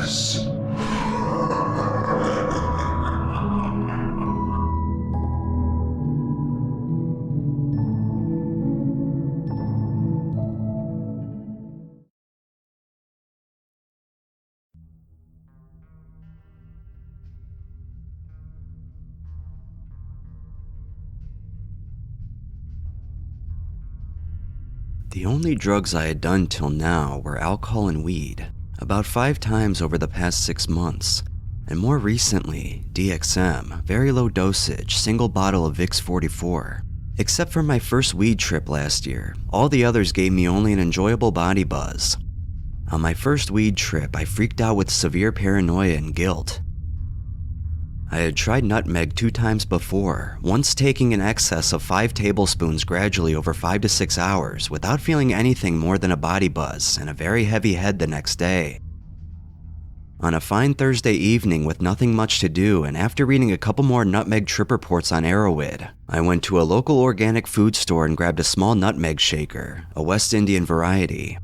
darkness. The only drugs I had done till now were alcohol and weed, about 5 times over the past 6 months, and more recently, DXM, very low dosage, single bottle of Vicks 44. Except for my first weed trip last year, all the others gave me only an enjoyable body buzz. On my first weed trip, I freaked out with severe paranoia and guilt. I had tried Nutmeg 2 times before, once taking an excess of 5 tablespoons gradually over 5 to 6 hours without feeling anything more than a body buzz and a very heavy head the next day. On a fine Thursday evening with nothing much to do and after reading a couple more nutmeg trip reports on Arrowhead, I went to a local organic food store and grabbed a small nutmeg shaker, a West Indian variety.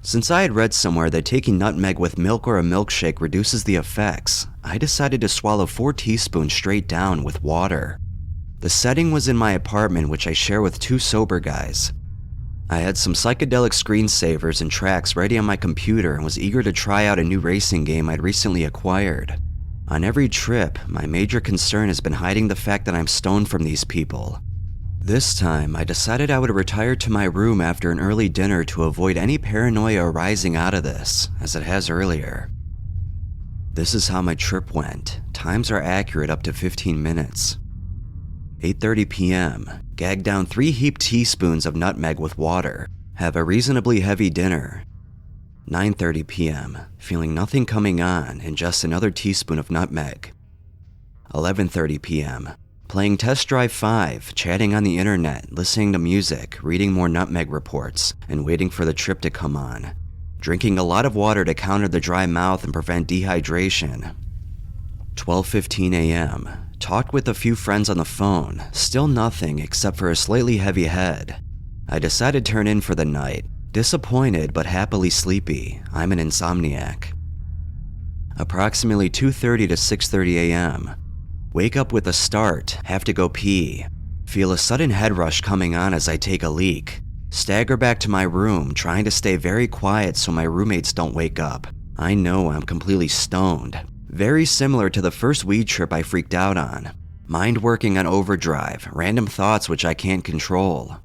Since I had read somewhere that taking nutmeg with milk or a milkshake reduces the effects, I decided to swallow 4 teaspoons straight down with water. The setting was in my apartment, which I share with 2 sober guys. I had some psychedelic screensavers and tracks ready on my computer and was eager to try out a new racing game I'd recently acquired. On every trip, my major concern has been hiding the fact that I'm stoned from these people. This time, I decided I would retire to my room after an early dinner to avoid any paranoia arising out of this, as it has earlier. This is how my trip went. Times are accurate up to 15 minutes. 8:30 p.m., gag down 3 heaped teaspoons of nutmeg with water, have a reasonably heavy dinner. 9:30 p.m., feeling nothing coming on and just another teaspoon of nutmeg. 11:30 p.m., playing Test Drive 5, chatting on the internet, listening to music, reading more nutmeg reports, and waiting for the trip to come on. Drinking a lot of water to counter the dry mouth and prevent dehydration. 12:15 a.m., talked with a few friends on the phone, still nothing except for a slightly heavy head. I decided to turn in for the night, disappointed but happily sleepy. I'm an insomniac. Approximately 2:30 to 6:30 a.m., wake up with a start, have to go pee. Feel a sudden head rush coming on as I take a leak. Stagger back to my room, trying to stay very quiet so my roommates don't wake up. I know I'm completely stoned. Very similar to the first weed trip I freaked out on. Mind working on overdrive, random thoughts which I can't control.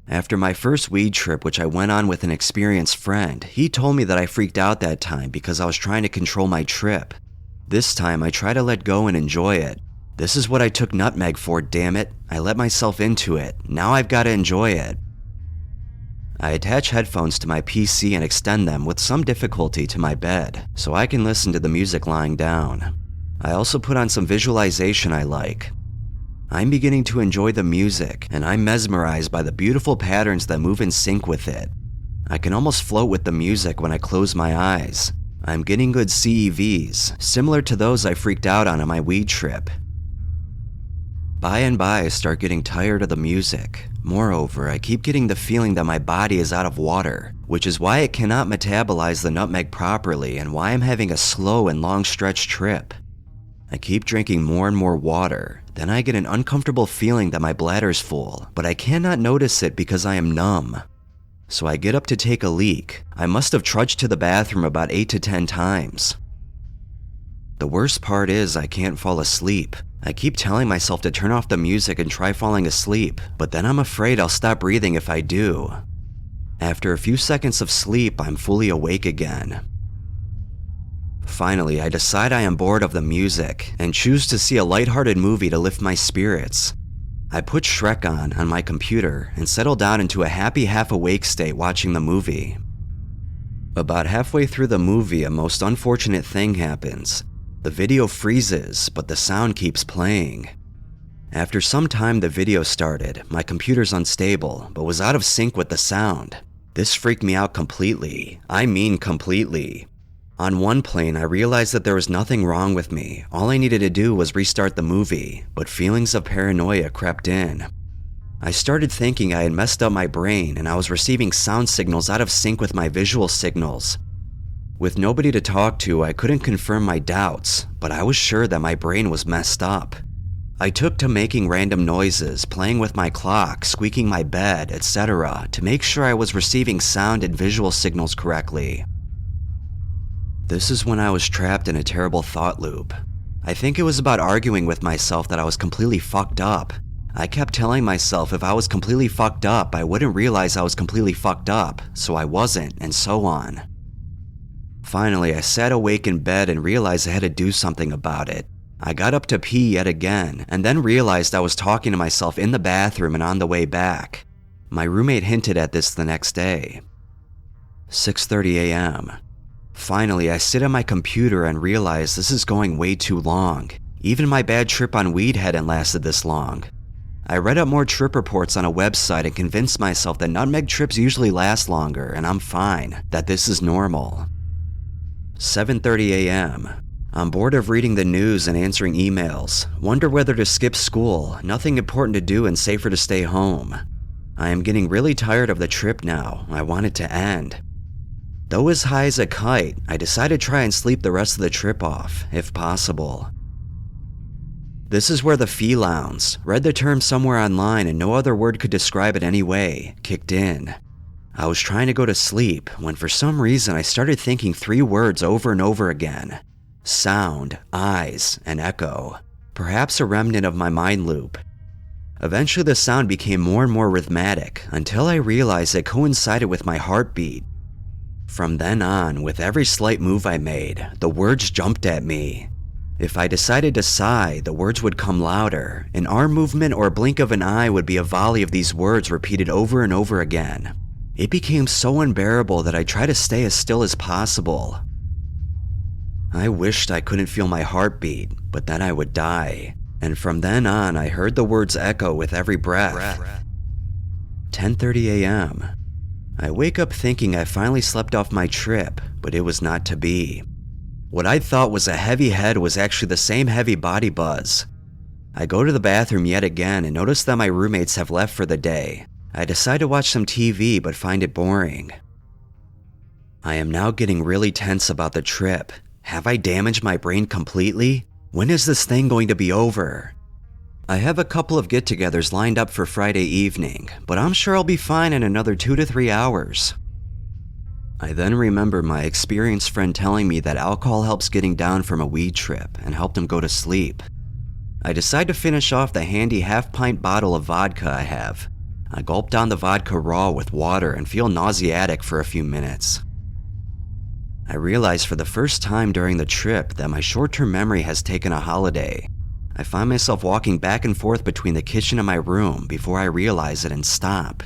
After my first weed trip, which I went on with an experienced friend, he told me that I freaked out that time because I was trying to control my trip. This time, I try to let go and enjoy it. This is what I took Nutmeg for, damn it. I let myself into it. Now I've got to enjoy it. I attach headphones to my PC and extend them with some difficulty to my bed, so I can listen to the music lying down. I also put on some visualization I like. I'm beginning to enjoy the music, and I'm mesmerized by the beautiful patterns that move in sync with it. I can almost float with the music when I close my eyes. I'm getting good CEVs, similar to those I freaked out on my weed trip. By and by, I start getting tired of the music. Moreover, I keep getting the feeling that my body is out of water, which is why it cannot metabolize the nutmeg properly and why I'm having a slow and long stretch trip. I keep drinking more and more water, then I get an uncomfortable feeling that my bladder's full, but I cannot notice it because I am numb. So I get up to take a leak. I must have trudged to the bathroom about 8 to 10 times. The worst part is I can't fall asleep. I keep telling myself to turn off the music and try falling asleep, but then I'm afraid I'll stop breathing if I do. After a few seconds of sleep, I'm fully awake again. Finally, I decide I am bored of the music and choose to see a lighthearted movie to lift my spirits. I put Shrek on my computer and settle down into a happy half-awake state watching the movie. About halfway through the movie, a most unfortunate thing happens. The video freezes, but the sound keeps playing. After some time the video started, my computer's unstable, but was out of sync with the sound. This freaked me out completely. I mean completely. On one plane, I realized that there was nothing wrong with me. All I needed to do was restart the movie, but feelings of paranoia crept in. I started thinking I had messed up my brain and I was receiving sound signals out of sync with my visual signals. With nobody to talk to, I couldn't confirm my doubts, but I was sure that my brain was messed up. I took to making random noises, playing with my clock, squeaking my bed, etc. to make sure I was receiving sound and visual signals correctly. This is when I was trapped in a terrible thought loop. I think it was about arguing with myself that I was completely fucked up. I kept telling myself if I was completely fucked up, I wouldn't realize I was completely fucked up, so I wasn't, and so on. Finally, I sat awake in bed and realized I had to do something about it. I got up to pee yet again, and then realized I was talking to myself in the bathroom and on the way back. My roommate hinted at this the next day. 6:30 a.m. Finally, I sit at my computer and realize this is going way too long. Even my bad trip on weed hadn't lasted this long. I read up more trip reports on a website and convinced myself that nutmeg trips usually last longer and I'm fine, that this is normal. 7:30 a.m. I'm bored of reading the news and answering emails. Wonder whether to skip school, nothing important to do and safer to stay home. I am getting really tired of the trip now. I want it to end. Though as high as a kite, I decided to try and sleep the rest of the trip off, if possible. This is where the felines, read the term somewhere online and no other word could describe it anyway, kicked in. I was trying to go to sleep when for some reason I started thinking 3 words over and over again. Sound, eyes, and echo. Perhaps a remnant of my mind loop. Eventually the sound became more and more rhythmic until I realized it coincided with my heartbeat. From then on, with every slight move I made, the words jumped at me. If I decided to sigh, the words would come louder. An arm movement or a blink of an eye would be a volley of these words repeated over and over again. It became so unbearable that I tried to stay as still as possible. I wished I couldn't feel my heartbeat, but then I would die. And from then on, I heard the words echo with every breath. 10:30 a.m. I wake up thinking I finally slept off my trip, but it was not to be. What I thought was a heavy head was actually the same heavy body buzz. I go to the bathroom yet again and notice that my roommates have left for the day. I decide to watch some TV but find it boring. I am now getting really tense about the trip. Have I damaged my brain completely? When is this thing going to be over? I have a couple of get-togethers lined up for Friday evening, but I'm sure I'll be fine in another 2 to 3 hours. I then remember my experienced friend telling me that alcohol helps getting down from a weed trip and helped him go to sleep. I decide to finish off the handy half-pint bottle of vodka I have. I gulp down the vodka raw with water and feel nauseatic for a few minutes. I realize for the first time during the trip that my short-term memory has taken a holiday. I find myself walking back and forth between the kitchen and my room before I realize it and stop.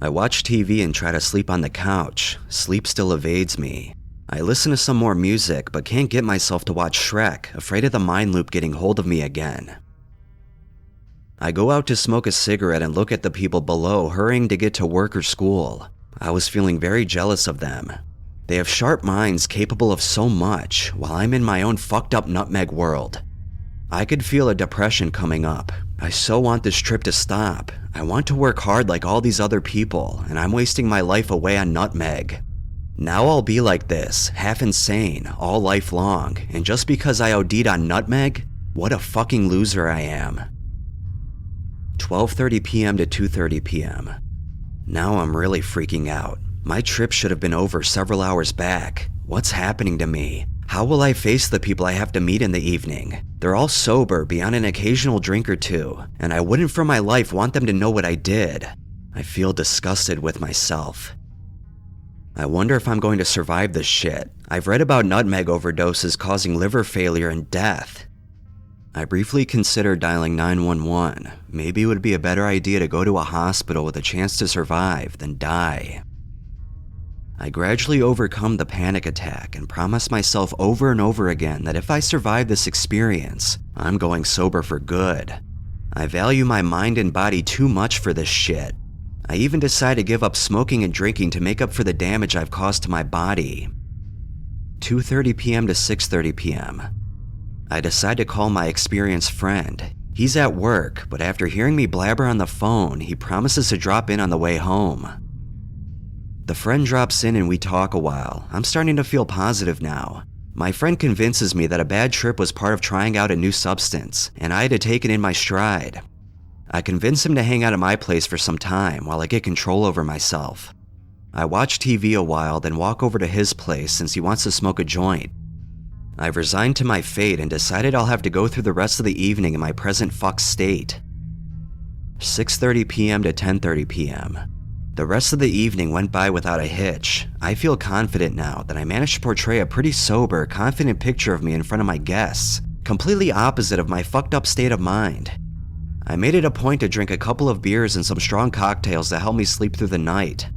I watch TV and try to sleep on the couch. Sleep still evades me. I listen to some more music but can't get myself to watch Shrek, afraid of the mind loop getting hold of me again. I go out to smoke a cigarette and look at the people below hurrying to get to work or school. I was feeling very jealous of them. They have sharp minds capable of so much, while I'm in my own fucked up nutmeg world. I could feel a depression coming up. I so want this trip to stop. I want to work hard like all these other people, and I'm wasting my life away on nutmeg. Now I'll be like this, half insane, all life long, and just because I OD'd on nutmeg? What a fucking loser I am. 12:30 p.m. to 2:30 p.m. Now I'm really freaking out. My trip should have been over several hours back. What's happening to me? How will I face the people I have to meet in the evening? They're all sober beyond an occasional drink or two, and I wouldn't for my life want them to know what I did. I feel disgusted with myself. I wonder if I'm going to survive this shit. I've read about nutmeg overdoses causing liver failure and death. I briefly considered dialing 911. Maybe it would be a better idea to go to a hospital with a chance to survive than die. I gradually overcome the panic attack and promise myself over and over again that if I survive this experience, I'm going sober for good. I value my mind and body too much for this shit. I even decide to give up smoking and drinking to make up for the damage I've caused to my body. 2:30 p.m. to 6:30 p.m. I decide to call my experienced friend. He's at work, but after hearing me blabber on the phone, he promises to drop in on the way home. The friend drops in and we talk a while. I'm starting to feel positive now. My friend convinces me that a bad trip was part of trying out a new substance, and I had to take it in my stride. I convince him to hang out at my place for some time while I get control over myself. I watch TV a while, then walk over to his place since he wants to smoke a joint. I've resigned to my fate and decided I'll have to go through the rest of the evening in my present fucked state. 6:30 p.m. to 10:30 p.m. The rest of the evening went by without a hitch. I feel confident now that I managed to portray a pretty sober, confident picture of me in front of my guests, completely opposite of my fucked up state of mind. I made it a point to drink a couple of beers and some strong cocktails to help me sleep through the night.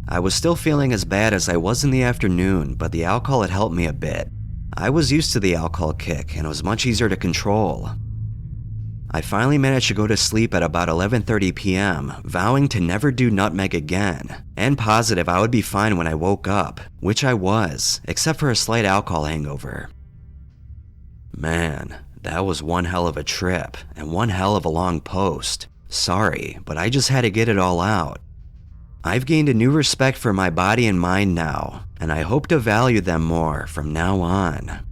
I was still feeling as bad as I was in the afternoon, but the alcohol had helped me a bit. I was used to the alcohol kick, and it was much easier to control. I finally managed to go to sleep at about 11:30 p.m., vowing to never do nutmeg again, and positive I would be fine when I woke up, which I was, except for a slight alcohol hangover. Man, that was one hell of a trip, and one hell of a long post. Sorry, but I just had to get it all out. I've gained a new respect for my body and mind now, and I hope to value them more from now on.